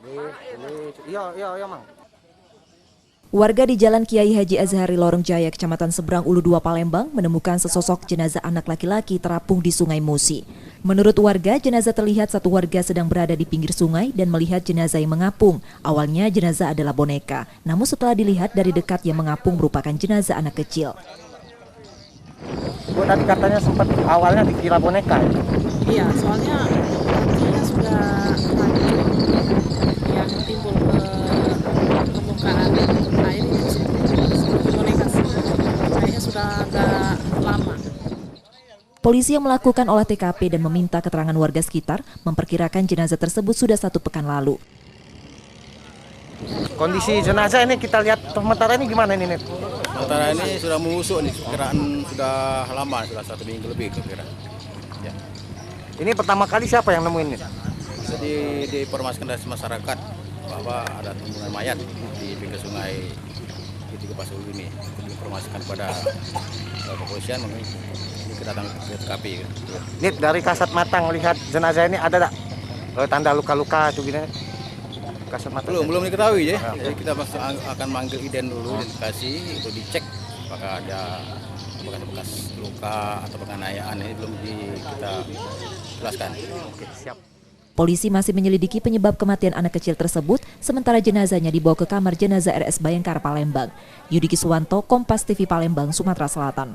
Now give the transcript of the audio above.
Iya, Mang. Warga di Jalan Kiai Haji Azhari Lorong Jaya, Kecamatan Seberang Ulu 2 Palembang menemukan sesosok jenazah anak laki-laki terapung di Sungai Musi. Menurut warga, jenazah terlihat satu warga sedang berada di pinggir sungai dan melihat jenazah yang mengapung. Awalnya jenazah adalah boneka, namun setelah dilihat dari dekat yang mengapung merupakan jenazah anak kecil. Bu, tadi katanya sempat awalnya dikira boneka. Iya, soalnya kakinya sudah hancur yang timbul ke permukaan air itu seperti boneka sih. Kayaknya sudah agak lama. Polisi yang melakukan olah TKP dan meminta keterangan warga sekitar memperkirakan jenazah tersebut sudah 1 pekan lalu. Kondisi jenazah ini kita lihat sementara ini gimana ini, Net? Sementara ini sudah membusuk nih, kiraan sudah lama, sudah 1 minggu lebih kira. Ya. Ini pertama kali siapa yang nemuin ini? Jadi diinformasikan dari masyarakat bahwa ada temuan mayat di pinggir sungai di Tiga Pasulu ini. Diinformasikan kepada kepolisian, ini kita datang ke TKP. Gitu. Nit, dari kasat mata melihat jenazah ini ada tak tanda luka-luka itu gini? Kasat mata Belum diketahui ya. Jadi kita akan manggil iden dulu, identifikasi untuk dicek apakah ada bekas luka atau penganiayaan, ini belum kita jelaskan. Oke, siap. Polisi masih menyelidiki penyebab kematian anak kecil tersebut, sementara jenazahnya dibawa ke kamar jenazah RS Bayangkara Palembang. Yudi Kiswanto, Kompas TV Palembang, Sumatera Selatan.